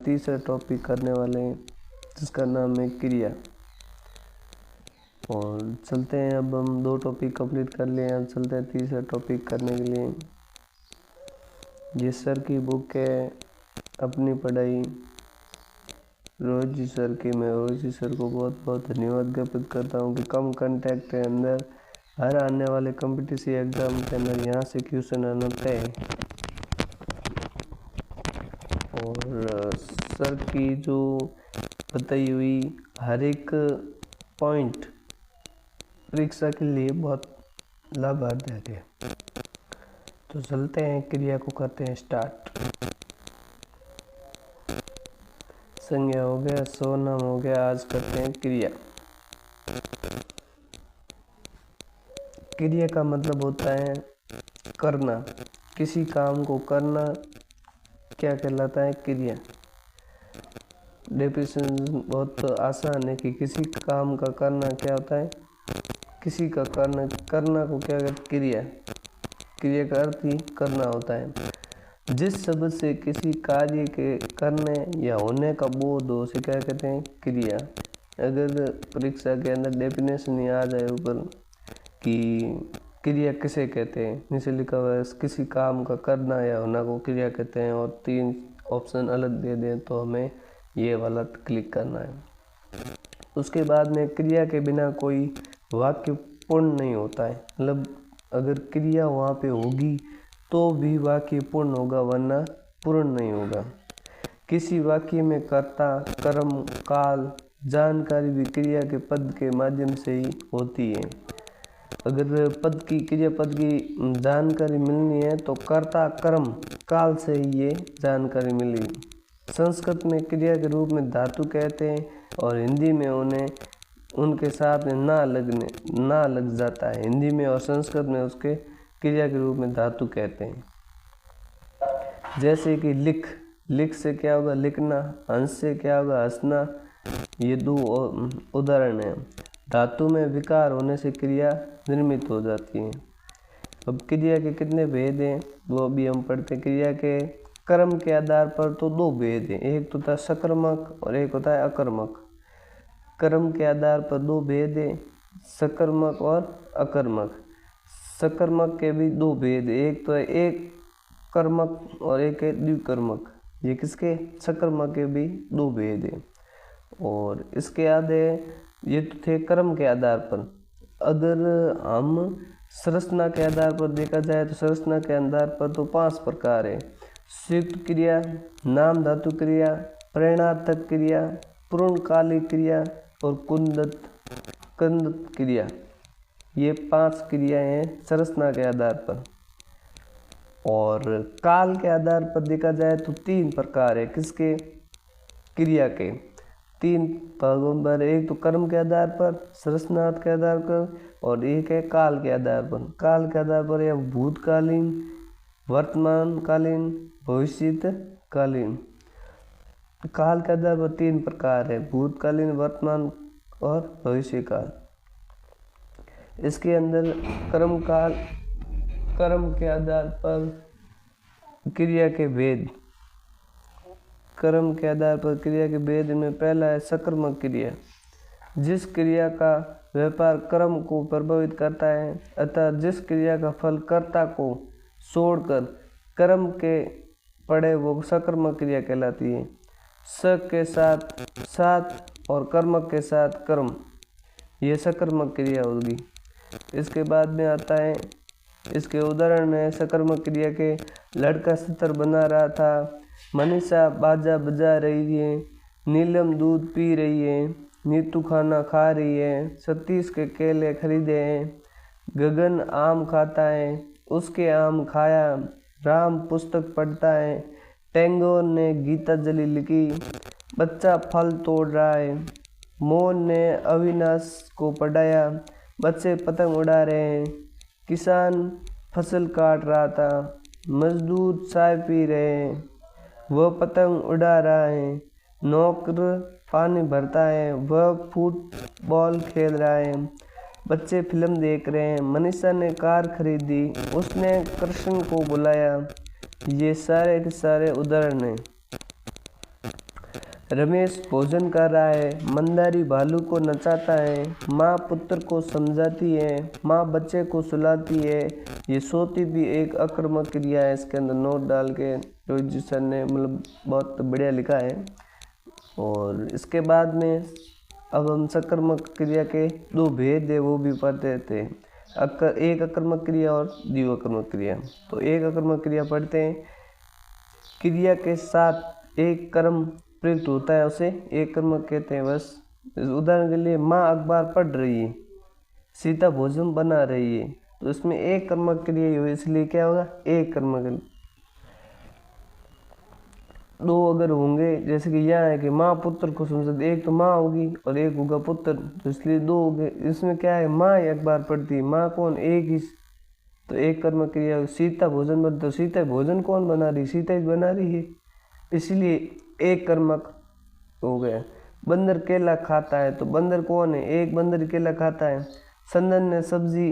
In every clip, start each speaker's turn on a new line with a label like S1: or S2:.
S1: तीसरा टॉपिक करने वाले हैं जिसका नाम है क्रिया। और चलते हैं, अब हम 2 टॉपिक कंप्लीट कर लिए हैं, चलते हैं तीसरा टॉपिक करने के लिए। ये सर की बुक है अपनी पढ़ाई रोहित जी सर की। मैं रोहित जी सर को बहुत बहुत धन्यवाद ज्ञापित करता हूँ कि कम कंटेक्ट के अंदर हर आने वाले कॉम्पिटिटिव एग्ज़ाम के अंदर यहाँ से क्वेश्चन आना तय है। और सर की जो बताई हुई हर एक पॉइंट परीक्षा के लिए बहुत लाभदायक है। तो चलते हैं, क्रिया को करते हैं स्टार्ट। संज्ञा हो गया, सर्वनाम हो गया, आज करते हैं क्रिया। क्रिया का मतलब होता है करना, किसी काम को करना क्या कहलाता है? क्रिया। डेफिनेशन बहुत आसान है कि किसी काम का करना क्या होता है? किसी का करना को क्या कहते हैं? क्रिया। क्रिया का अर्थ ही करना होता है। जिस शब्द से किसी कार्य के करने या होने का बोध हो उसे क्या कहते हैं? क्रिया। अगर परीक्षा के अंदर डेफिनेशन आ जाए ऊपर कि क्रिया किसे कहते हैं, नीचे लिखा हुआ है किसी काम का करना या होना को क्रिया कहते हैं, और 3 ऑप्शन अलग दे दें तो हमें ये वाला क्लिक करना है। उसके बाद में क्रिया के बिना कोई वाक्य पूर्ण नहीं होता है। मतलब अगर क्रिया वहाँ पे होगी तो भी वाक्य पूर्ण होगा, वरना पूर्ण नहीं होगा। किसी वाक्य में कर्ता, कर्म, काल, जानकारी भी क्रिया के पद के माध्यम से ही होती है। अगर क्रिया पद की जानकारी मिलनी है तो कर्ता, कर्म, काल से ही ये जानकारी मिलेगी। संस्कृत में क्रिया के रूप में धातु कहते हैं और हिंदी में उन्हें उनके साथ में ना लग जाता है। हिंदी में और संस्कृत में उसके क्रिया के रूप में धातु कहते हैं। जैसे कि लिख से क्या होगा? लिखना। हंस से क्या होगा? हंसना। ये 2 उदाहरण हैं। धातु में विकार होने से क्रिया निर्मित हो जाती है। अब क्रिया के कितने भेद हैं वो भी हम पढ़ते हैं। क्रिया के कर्म के आधार पर तो 2 भेद हैं, एक तो होता है सकर्मक और एक होता है अकर्मक। कर्म के आधार पर 2 भेद हैं, सकर्मक और अकर्मक। सकर्मक के भी 2 भेद, एक तो है एक कर्मक और एक है द्विकर्मक। ये किसके? सकर्मक के भी 2 भेद हैं। और इसके आधे ये तो थे कर्म के आधार पर। अगर हम संरचना के आधार पर देखा जाए तो संरचना के आधार पर तो 5 प्रकार है। संयुक्त क्रिया, नाम धातु क्रिया, प्रेरणार्थक क्रिया, पूर्णकालिक क्रिया और कुंदत क्रिया। ये 5 क्रियाएं हैं संरचना के आधार पर। और काल के आधार पर देखा जाए तो 3 प्रकार है। किसके? क्रिया के 3 भागों पर, एक तो कर्म के आधार पर, संरचना के आधार पर, और एक है काल के आधार पर। काल के आधार पर या भूतकालीन, वर्तमानकालीन, भविष्यकालीन। काल के आधार पर 3 प्रकार है, भूतकालीन, वर्तमान और भविष्यकाल। इसके अंदर कर्म के आधार पर क्रिया के भेद। कर्म के आधार पर क्रिया के भेद में पहला है सकर्मक क्रिया। जिस क्रिया का व्यापार कर्म को प्रभावित करता है, अतः जिस क्रिया का फल कर्ता को छोड़कर कर्म के पड़े वो सकर्मक क्रिया कहलाती है। स के साथ और कर्मक के साथ कर्म, ये सकर्मक क्रिया होगी। इसके बाद में आता है, इसके उदाहरण है सकर्मक क्रिया के। लड़का चित्र बना रहा था, मनीषा बाजा बजा रही है, नीलम दूध पी रही है, नीतू खाना खा रही है, सतीश के केले खरीदे हैं, गगन आम खाता है, उसके आम खाया, राम पुस्तक पढ़ता है, टैगोर ने गीतांजलि लिखी, बच्चा फल तोड़ रहा है, मोहन ने अविनाश को पढ़ाया, बच्चे पतंग उड़ा रहे हैं, किसान फसल काट रहा था, मजदूर चाय पी रहे हैं, वह पतंग उड़ा रहा है, नौकर पानी भरता है, वह फुटबॉल खेल रहा है, बच्चे फिल्म देख रहे हैं, मनीषा ने कार खरीदी, उसने कृष्ण को बुलाया। ये सारे के सारे उदाहरण हैं। रमेश भोजन कर रहा है। मंदारी भालू को नचाता है। माँ पुत्र को समझाती है। माँ बच्चे को सुलाती है। ये सोती भी एक आक्रामक क्रिया है। इसके अंदर नोट डाल के रोहित जी सर ने मतलब बहुत बढ़िया लिखा है। और इसके बाद में अब हम सकर्मक क्रिया के दो भेद है वो भी पढ़ते थे। एक आक्रामक क्रिया और द्विआक्रामक क्रिया। तो एक आक्रामक क्रिया पढ़ते हैं। क्रिया के साथ एक कर्म प्रयुक्त होता है उसे एक कर्मक कहते हैं। बस उदाहरण के लिए माँ अखबार पढ़ रही है, सीता भोजन बना रही है, तो इसमें एक कर्मक क्रिया हुई, इसलिए क्या होगा एक कर्मक। दो अगर होंगे जैसे कि यहाँ है कि माँ पुत्र को समझ, एक तो माँ होगी और एक होगा पुत्र, तो इसलिए दो हो गए। इसमें क्या है माँ ही अखबार पढ़ती है, माँ कौन एक ही, तो एक कर्मक क्रिया। सीता भोजन बन, तो सीता भोजन कौन बना रही, सीता ही बना रही है, इसलिए एक कर्मक हो गया। बंदर केला खाता है, तो बंदर कौन है, एक बंदर केला खाता है। संदन ने सब्जी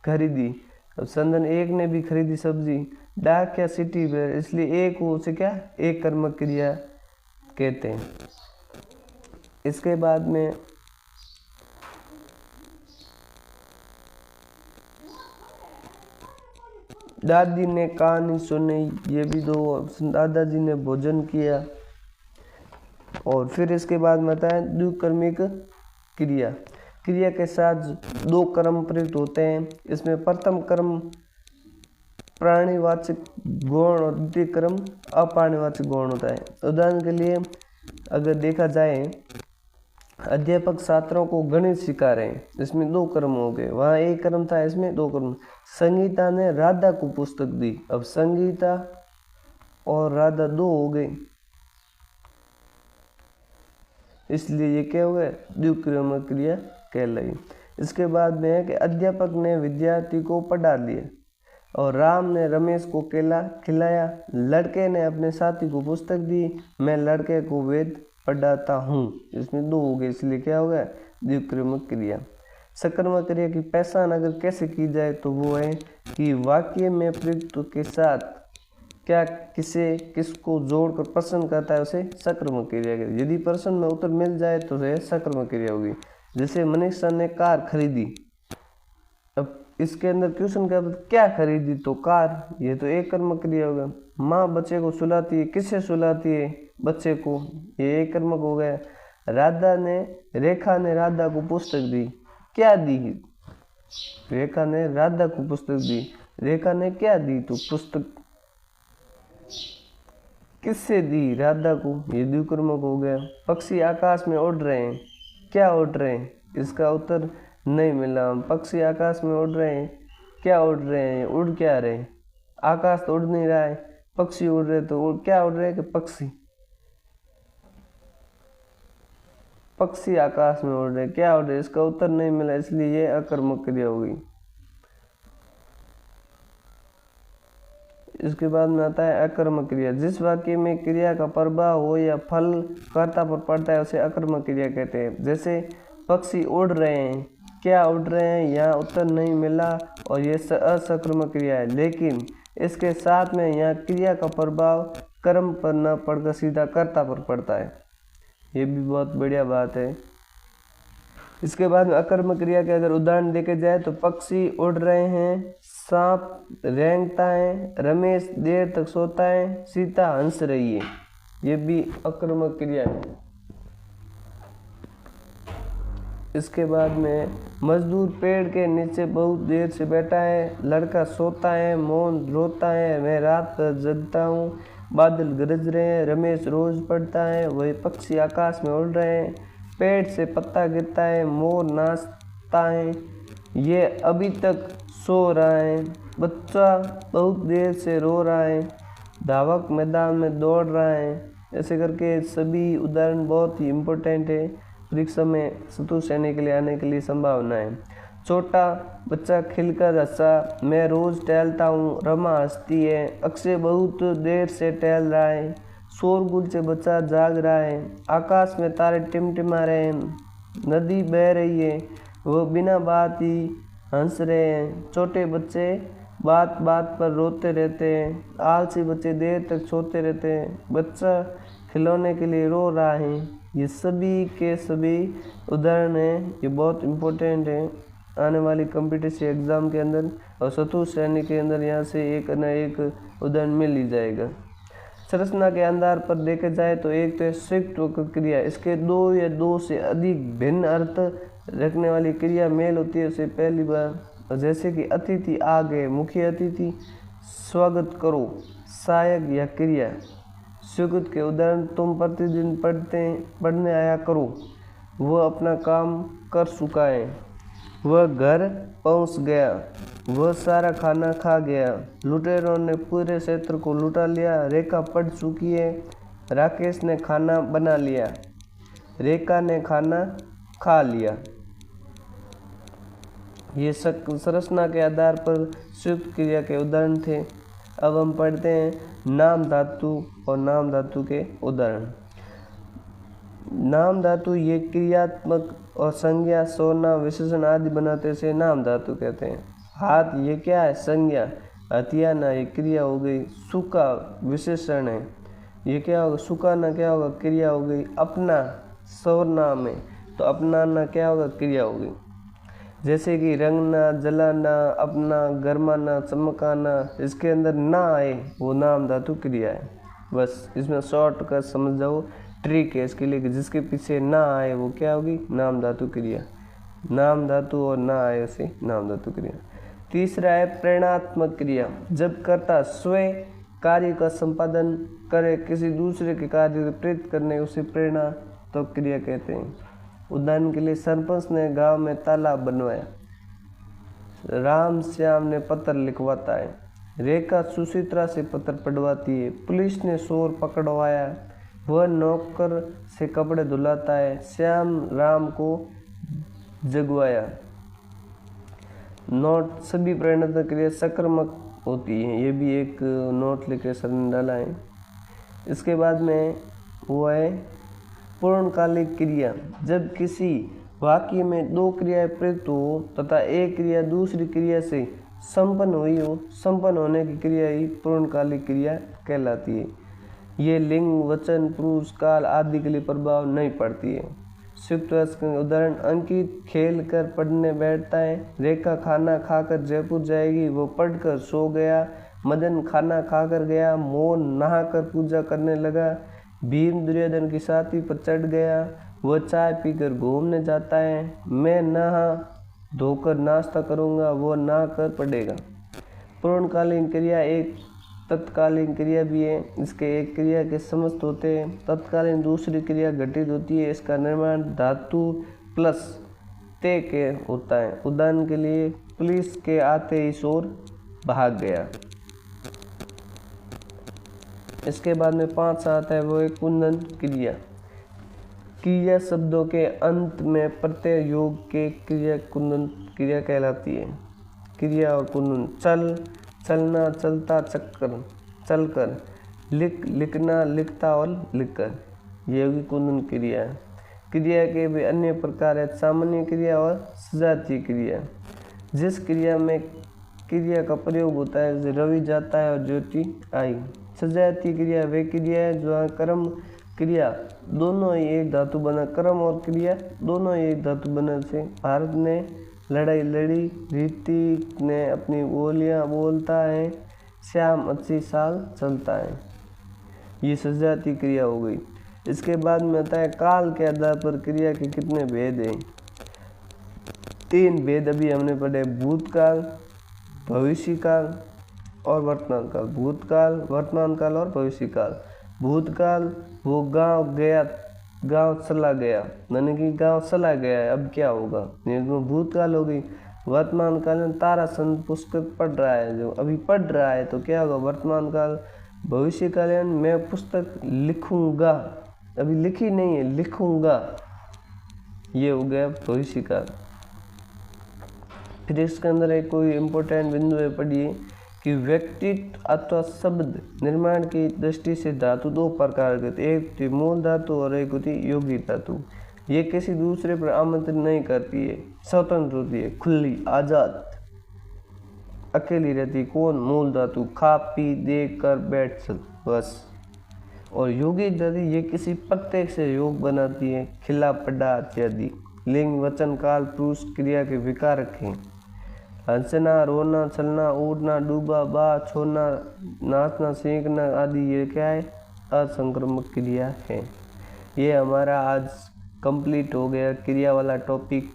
S1: खरीदी, अब संदन एक ने भी खरीदी सब्जी। डाक या सिटी पर, इसलिए एक हो से क्या एक कर्मक क्रिया कहते हैं। इसके बाद में दादी ने कहानी सुनी, ये भी दो ऑप्शन। दादाजी ने भोजन किया। और फिर इसके बाद में आता है द्विकर्मिक क्रिया। क्रिया के साथ दो कर्म प्रयुक्त होते हैं। इसमें प्रथम कर्म प्राणीवाचक गौण और द्वितीय कर्म अप्राणीवाचक गौण होता है। उदाहरण के लिए अगर देखा जाए, अध्यापक छात्रों को गणित सिखा रहे हैं, इसमें दो कर्म हो गए, वहाँ एक कर्म था, इसमें दो कर्म। संगीता ने राधा को पुस्तक दी, अब संगीता और राधा दो हो गए, इसलिए ये क्या हो गया द्विकर्मक क्रिया कहलाई। इसके बाद में है कि अध्यापक ने विद्यार्थी को पढ़ा लिया और राम ने रमेश को केला खिलाया। लड़के ने अपने साथी को पुस्तक दी, मैं लड़के को वेद पढ़ाता हूँ, इसमें दो हो गए, इसलिए क्या हो गया द्विकर्मक क्रिया। सकर्मक क्रिया की पहचान अगर कैसे की जाए तो वो है कि वाक्य में प्रयुक्त के साथ क्या किसे किसको जोड़कर प्रश्न करता है उसे सकर्मक क्रिया कहते हैं। यदि प्रश्न में उत्तर मिल जाए तो वह सकर्मक क्रिया होगी। जैसे मनीषा ने कार खरीदी, अब इसके अंदर क्वेश्चन क्या खरीदी, तो कार, ये तो एक कर्मक क्रिया होगा। माँ बच्चे को सुलाती है, किससे सुलाती है, बच्चे को, ये एक कर्मक हो गया। रेखा ने राधा को पुस्तक दी, क्या दी, रेखा ने राधा को पुस्तक दी, रेखा ने क्या दी, तो पुस्तक किससे दी, राधा को, ये द्विकर्मक हो गया। पक्षी आकाश में उड़ रहे हैं, क्या उड़ रहे हैं, इसका उत्तर नहीं मिला। पक्षी आकाश में उड़ रहे हैं, क्या उड़ रहे हैं, उड़ क्या रहे हैं, आकाश तो उड़ नहीं रहा है, पक्षी उड़ रहे, तो क्या उड़ रहे हैं कि पक्षी, पक्षी आकाश में उड़ रहे, क्या उड़ रहे, इसका उत्तर नहीं मिला, इसलिए ये अकर्मक क्रिया होगी। इसके बाद में आता है अकर्मक क्रिया। जिस वाक्य में क्रिया का प्रभाव हो या फल कर्ता पर पड़ता है उसे अकर्मक क्रिया कहते हैं। जैसे पक्षी उड़ रहे हैं, क्या उड़ रहे हैं, यहाँ उत्तर नहीं मिला और ये असकर्मक क्रिया है, लेकिन इसके साथ में यहाँ क्रिया का प्रभाव कर्म पर न पड़कर सीधा कर्ता पर पड़ता है, ये भी बहुत बढ़िया बात है। इसके बाद में अकर्मक क्रिया के अगर उदाहरण देखे जाए तो पक्षी उड़ रहे हैं, सांप रेंगता है, रमेश देर तक सोता है, सीता हंस रही है, ये भी अकर्मक क्रिया है। इसके बाद में मजदूर पेड़ के नीचे बहुत देर से बैठा है, लड़का सोता है, मोहन रोता है, मैं रात भर जगता हूँ, बादल गरज रहे हैं, रमेश रोज पढ़ता है, वही पक्षी आकाश में उड़ रहे हैं, पेड़ से पत्ता गिरता है, मोर नाचता है, ये अभी तक सो रहा है, बच्चा बहुत देर से रो रहा है, धावक मैदान में दौड़ रहा है। ऐसे करके सभी उदाहरण बहुत ही इम्पोर्टेंट है, परीक्षा में शत्रु सैनिक के लिए आने के लिए संभावना है। छोटा बच्चा खिलकर हंसा, मैं रोज टहलता हूँ, रमा हंसती है, अक्षय बहुत देर से टहल रहा है, शोरगुल से बच्चा जाग रहा है, आकाश में तारे टिमटिमा रहे हैं, नदी बह रही है, वो बिना बात ही हंस रहे हैं, छोटे बच्चे बात बात पर रोते रहते हैं, आलसी बच्चे देर तक सोते रहते हैं, बच्चा खिलौने के लिए रो रहा है। ये सभी के सभी उदाहरण हैं। ये बहुत इम्पोर्टेंट है आने वाली कॉम्पिटिटिव एग्ज़ाम के अंदर और चतुर्थ श्रेणी के अंदर यहाँ से एक न एक उदाहरण मिल ही जाएगा। संरचना के आधार पर देखे जाए तो एक तो है संयुक्त वक्र क्रिया। इसके दो या दो से अधिक भिन्न अर्थ रखने वाली क्रिया मेल होती है उसे पहली बार, जैसे कि अतिथि आ गए, मुख्य अतिथि, स्वागत करो, सहायक या क्रिया। स्वीकृत के उदाहरण तुम प्रतिदिन पढ़ने आया करो, वह अपना काम कर चुका है, वह घर पहुंच गया, वह सारा खाना खा गया, लुटेरों ने पूरे क्षेत्र को लुटा लिया, रेखा पढ़ चुकी है, राकेश ने खाना बना लिया, रेखा ने खाना खा लिया। ये संरचना के आधार पर संयुक्त क्रिया के उदाहरण थे। अब हम पढ़ते हैं नाम धातु और नाम धातु के उदाहरण। नाम धातु ये क्रियात्मक और संज्ञा, सर्वनाम, विशेषण आदि बनाते से नाम धातु कहते हैं। हाथ ये क्या है? संज्ञा। हथियाना ये क्रिया हो गई। सूखा विशेषण है, ये क्या होगा? सुखाना क्या होगा? क्रिया हो गई। अपना सर्वनाम है तो अपनाना क्या होगा? क्रिया होगी। जैसे कि रंगना, जलाना, अपना, गरमाना, चमकाना, इसके अंदर ना आए वो नाम धातु क्रिया है। बस इसमें शॉर्ट कर समझ जाओ, ट्रिक है इसके लिए कि जिसके पीछे ना आए वो क्या होगी? नाम धातु क्रिया। नाम धातु और ना आए उसे नाम धातु क्रिया। तीसरा है प्रेरणात्मक क्रिया। जब कर्ता स्वयं कार्य का संपादन करे, किसी दूसरे के कार्य को प्रेरित करने उसे प्रेरणात्मक क्रिया कहते हैं। उदाहरण के लिए सरपंच ने गांव में तालाब बनवाया, राम श्याम ने पत्र लिखवाता है, रेखा सुचित्रा से पत्र पढ़वाती है, पुलिस ने चोर पकड़वाया, वह नौकर से कपड़े धुलाता है, श्याम राम को जगवाया। नोट सभी प्रेरणात्मक क्रिया सक्रमक होती है। ये भी एक नोट लिखे सर ने डाला है। इसके बाद में वो है पूर्णकालिक क्रिया। जब किसी वाक्य में दो क्रियाएं प्रयुक्त हो तथा एक क्रिया दूसरी क्रिया से संपन्न हुई हो, संपन्न होने की क्रिया ही पूर्णकालिक क्रिया कहलाती है। ये लिंग, वचन, पुरुष, काल आदि के लिए प्रभाव नहीं पड़ती है। संयुक्त उदाहरण अंकित खेल कर पढ़ने बैठता है, रेखा खाना खाकर जयपुर जाएगी, वो पढ़कर सो गया, मदन खाना खाकर गया, मोहन नहाकर पूजा करने लगा, भीम दुर्योधन की छाती पर चढ़ गया, वह चाय पीकर घूमने जाता है, मैं नहा धोकर नाश्ता करूंगा, वो नहा कर पढ़ेगा। पूर्णकालीन क्रिया एक तत्कालीन क्रिया भी है। इसके एक क्रिया के समस्त होते हैं। तत्कालीन दूसरी क्रिया घटित होती है। इसका निर्माण धातु प्लस ते के होता है। उदाहरण के लिए पुलिस के आते ही चोर भाग गया। इसके बाद में 5 आता है वो एक कुंदन क्रिया। क्रिया शब्दों के अंत में प्रत्यय योग के क्रिया कुंदन क्रिया कहलाती है। क्रिया और कुंदन चल, चलना, चलता, चक्कर, चलकर, लिख, लिखना, लिखता और लिखकर, यह भी कुंदन क्रिया है। क्रिया के भी अन्य प्रकार है, सामान्य क्रिया और सजातीय क्रिया। जिस क्रिया में क्रिया का प्रयोग होता है जैसे रवि जाता है और ज्योति आई। सजातीय क्रिया वे क्रिया है जो कर्म क्रिया दोनों ही एक धातु बना, कर्म और क्रिया दोनों ही एक धातु बना से भारत ने लड़ाई लड़ी, ऋतिक ने अपनी बोलियाँ बोलता है, श्याम 80 साल चलता है। ये सजातीय क्रिया हो गई। इसके बाद में आता है काल के आधार पर क्रिया के कितने भेद हैं। 3 भेद अभी हमने पढ़े, भूतकाल, भविष्यकाल और वर्तमान काल। भूतकाल, वर्तमान काल और भविष्यकाल। भूतकाल वो गांव गया, गांव चला गया, यानी कि गांव चला गया है, अब क्या होगा, ये भूतकाल हो गई। वर्तमान काल में ताराचंद पुस्तक पढ़ रहा है, जो अभी पढ़ रहा है, तो क्या होगा, वर्तमान काल। भविष्य काल मैं पुस्तक लिखूंगा, अभी लिखी नहीं है, लिखूंगा, ये हो गया भविष्य काल। फिर इसके अंदर एक कोई इम्पोर्टेंट बिंदु है, पढ़िए कि व्यक्तित्व अथवा शब्द निर्माण की दृष्टि से धातु 2 प्रकार के होते, एक होती मूल धातु और एक होती योगी धातु। ये किसी दूसरे पर आमंत्रित नहीं करती है, स्वतंत्र होती है, खुली, आजाद, अकेली रहती। कौन? मूल धातु। खा पी देख कर बैठ चल, बस। और योगी इत्यादि ये किसी प्रत्येक से योग बनाती है। खिला पड्डा इत्यादि। लिंग वचन काल पुरुष क्रिया के विकारक हैं। हंसना, रोना, चलना, उड़ना, डूबा, बा, छोड़ना, नाचना, सीखना आदि ये क्या है? असंक्रामक क्रिया है। ये हमारा आज कंप्लीट हो गया क्रिया वाला टॉपिक।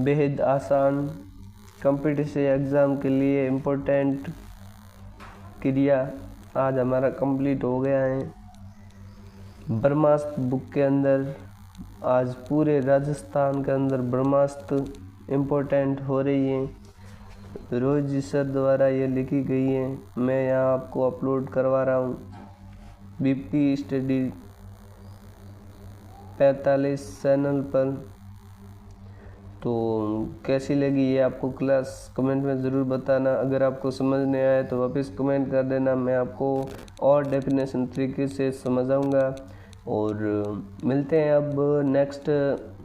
S1: बेहद आसान, कॉम्पिटिटिव एग्ज़ाम के लिए इम्पोर्टेंट क्रिया आज हमारा कंप्लीट हो गया है। ब्रह्मास्त्र बुक के अंदर आज पूरे राजस्थान के अंदर ब्रह्मास्त्र इम्पोर्टेंट हो रही है। रोज जी सर द्वारा ये लिखी गई है, मैं यहाँ आपको अपलोड करवा रहा हूँ। बीपी स्टडी 45 चैनल पर। तो कैसी लगी ये आपको क्लास कमेंट में ज़रूर बताना। अगर आपको समझ नहीं आया तो वापस कमेंट कर देना, मैं आपको और डेफिनेशन तरीके से समझाऊंगा। और मिलते हैं अब नेक्स्ट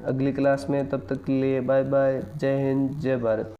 S1: अगली क्लास में। तब तक के लिए बाय बाय। जय हिंद, जय भारत।